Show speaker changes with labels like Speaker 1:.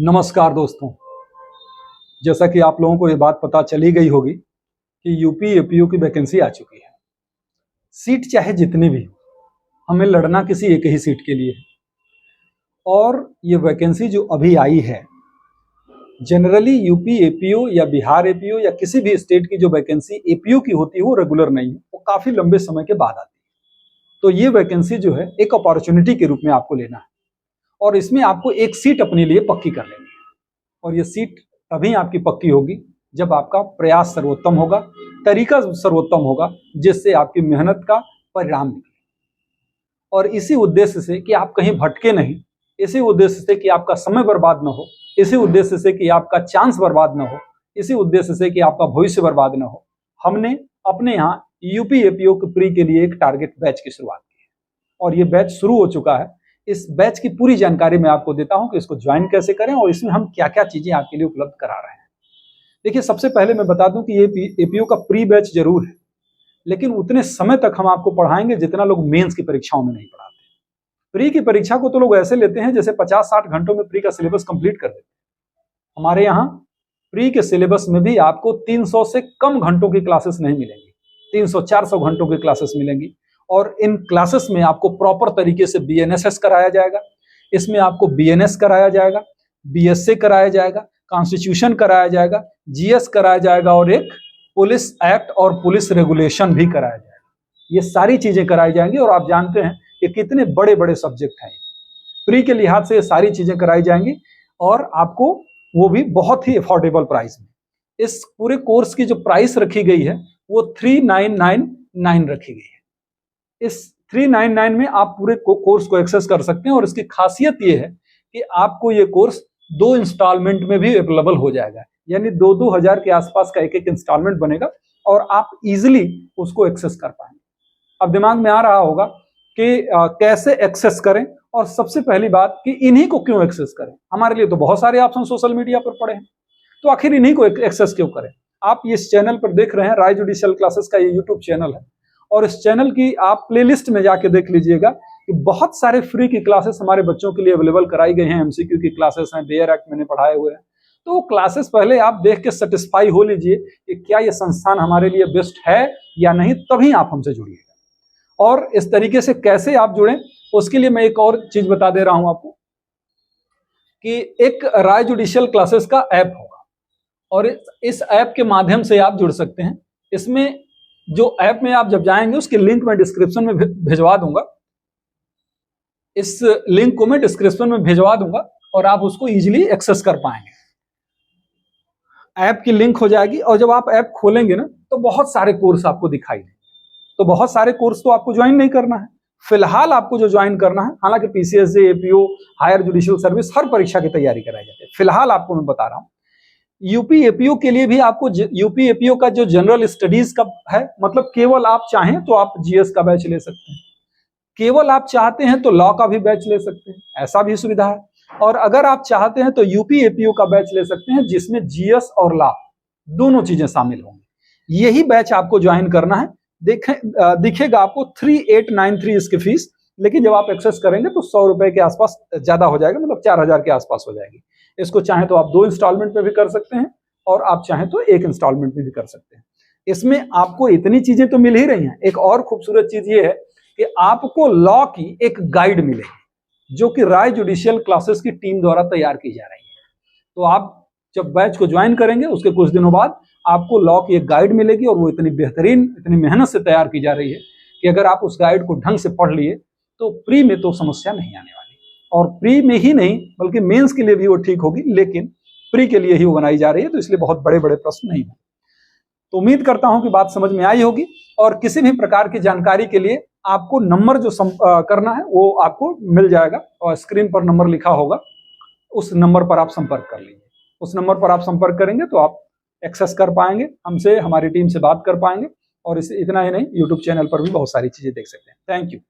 Speaker 1: नमस्कार दोस्तों। जैसा कि आप लोगों को ये बात पता चली गई होगी कि यूपी एपीओ की वैकेंसी आ चुकी है। सीट चाहे जितनी भी हो, हमें लड़ना किसी एक ही सीट के लिए है। और ये वैकेंसी जो अभी आई है, जनरली यूपी एपीओ या बिहार एपीओ या किसी भी स्टेट की जो वैकेंसी एपीओ की होती है वो रेगुलर नहीं है, वो काफी लंबे समय के बाद आती है। तो ये वैकेंसी जो है एक अपॉर्चुनिटी के रूप में आपको लेना है और इसमें आपको एक सीट अपने लिए पक्की कर लेनी है। और ये सीट तभी आपकी पक्की होगी जब आपका प्रयास सर्वोत्तम होगा, तरीका सर्वोत्तम होगा, जिससे आपकी मेहनत का परिणाम निकले। और इसी उद्देश्य से कि आप कहीं भटके नहीं, इसी उद्देश्य से कि आपका समय बर्बाद न हो, इसी उद्देश्य से कि आपका चांस बर्बाद न हो, इसी उद्देश्य से कि आपका भविष्य बर्बाद न हो, हमने अपने यहाँ यूपी एपीओ के प्री के लिए एक टारगेट बैच की शुरुआत की है और ये बैच शुरू हो चुका है। इस बैच की पूरी जानकारी मैं आपको देता हूं कि इसको ज्वाइन कैसे करें और इसमें हम क्या क्या चीजें आपके लिए उपलब्ध करा रहे हैं। देखिए, सबसे पहले मैं बता दूं कि ये एपीओ का प्री बैच जरूर है, लेकिन उतने समय तक हम आपको पढ़ाएंगे जितना लोग मेंस की परीक्षाओं में नहीं पढ़ाते। प्री की परीक्षा को तो लोग ऐसे लेते हैं जैसे 50-60 घंटों में प्री का सिलेबस कंप्लीट कर देते हैं। हमारे यहाँ प्री के सिलेबस में भी आपको 300 से कम घंटों की क्लासेस नहीं मिलेंगी, 300-400 घंटों की क्लासेस मिलेंगी। और इन क्लासेस में आपको प्रॉपर तरीके से बीएनएसएस कराया जाएगा, इसमें आपको बीएनएस कराया जाएगा, बीएसए कराया जाएगा, कॉन्स्टिट्यूशन कराया जाएगा, जीएस कराया जाएगा और एक पुलिस एक्ट और पुलिस रेगुलेशन भी कराया जाएगा। ये सारी चीजें कराई जाएंगी और आप जानते हैं कि कितने बड़े बड़े सब्जेक्ट हैं। प्री के लिहाज से ये सारी चीजें कराई जाएंगी और आपको वो भी बहुत ही अफोर्डेबल प्राइस में। इस पूरे कोर्स की जो प्राइस रखी गई है वो 3999 रखी गई है। इस 399 में आप पूरे कोर्स को एक्सेस कर सकते हैं और इसकी खासियत ये है कि आपको ये कोर्स 2 इंस्टॉलमेंट में भी अवेलेबल हो जाएगा, यानी 2-2 हजार के आसपास का एक इंस्टॉलमेंट बनेगा और आप इजीली उसको एक्सेस कर पाएंगे। अब दिमाग में आ रहा होगा कि कैसे एक्सेस करें और सबसे पहली बात कि इन्हीं को क्यों एक्सेस करें। हमारे लिए तो बहुत सारे ऑप्शन सोशल मीडिया पर पड़े हैं, तो आखिर इन्हीं को एक्सेस क्यों करें। आप इस चैनल पर देख रहे हैं, राय जुडिशियल क्लासेस का ये यूट्यूब चैनल है और इस चैनल की आप प्लेलिस्ट में जाके देख लीजिएगा कि बहुत सारे फ्री की क्लासेस हमारे बच्चों के लिए अवेलेबल कराई गई हैं। एमसीक्यू की क्लासेस हैं, बेयर एक्ट मैंने पढ़ाए हुए हैं। तो वो क्लासेस पहले आप देख के सेटिस्फाई हो लीजिए कि क्या ये संस्थान हमारे लिए बेस्ट है या नहीं, तभी आप हमसे जुड़िएगा। और इस तरीके से कैसे आप जुड़ें, उसके लिए मैं एक और चीज बता दे रहा हूं आपको कि एक राय जुडिशियल क्लासेस का ऐप होगा और इस ऐप के माध्यम से आप जुड़ सकते हैं। इसमें जो ऐप में आप जब जाएंगे उसके लिंक मैं डिस्क्रिप्शन में भिजवा दूंगा, इस लिंक को मैं डिस्क्रिप्शन में भिजवा दूंगा और आप उसको इजीली एक्सेस कर पाएंगे। ऐप की लिंक हो जाएगी और जब आप ऐप खोलेंगे ना तो बहुत सारे कोर्स आपको दिखाई देंगे। तो बहुत सारे कोर्स तो आपको ज्वाइन नहीं करना है, फिलहाल आपको जो ज्वाइन करना है, हालांकि PCSJ, APO, higher judicial service हर परीक्षा की तैयारी कराई जाती है, फिलहाल आपको मैं बता रहा हूं यूपी एपीओ के लिए भी आपको यूपी एपीओ का जो जनरल स्टडीज का है, मतलब केवल आप चाहें तो आप जीएस का बैच ले सकते हैं, केवल आप चाहते हैं तो लॉ का भी बैच ले सकते हैं, ऐसा भी सुविधा है। और अगर आप चाहते हैं तो यूपी एपीओ का बैच ले सकते हैं जिसमें जीएस और लॉ दोनों चीजें शामिल होंगी। यही बैच आपको ज्वाइन करना है। दिखेगा आपको 3893 इसकी फीस, लेकिन जब आप एक्सेस करेंगे तो 100 रुपए के आसपास ज्यादा हो जाएगा, मतलब 4000 के आसपास हो जाएगी। इसको चाहे तो आप 2 इंस्टॉलमेंट में भी कर सकते हैं और आप चाहें तो 1 इंस्टॉलमेंट में भी कर सकते हैं। इसमें आपको इतनी चीजें तो मिल ही रही हैं, एक और खूबसूरत चीज ये है कि आपको लॉ की एक गाइड मिलेगी जो कि राय जुडिशियल क्लासेस की टीम द्वारा तैयार की जा रही है। तो आप जब बैच को ज्वाइन करेंगे उसके कुछ दिनों बाद आपको लॉ की एक गाइड मिलेगी और वो इतनी बेहतरीन, इतनी मेहनत से तैयार की जा रही है कि अगर आप उस गाइड को ढंग से पढ़ लिए तो प्री में तो समस्या नहीं आने वाली। और प्री में ही नहीं बल्कि मेंस के लिए भी वो ठीक होगी, लेकिन प्री के लिए ही वो बनाई जा रही है, तो इसलिए बहुत बड़े बड़े प्रश्न नहीं है। तो उम्मीद करता हूं कि बात समझ में आई होगी और किसी भी प्रकार की जानकारी के लिए आपको नंबर जो करना है वो आपको मिल जाएगा और स्क्रीन पर नंबर लिखा होगा, उस नंबर पर आप संपर्क कर लीजिए। उस नंबर पर आप संपर्क करेंगे तो आप एक्सेस कर पाएंगे हमसे, हमारी टीम से बात कर पाएंगे और इतना ही नहीं, यूट्यूब चैनल पर भी बहुत सारी चीजें देख सकते हैं। Thank you.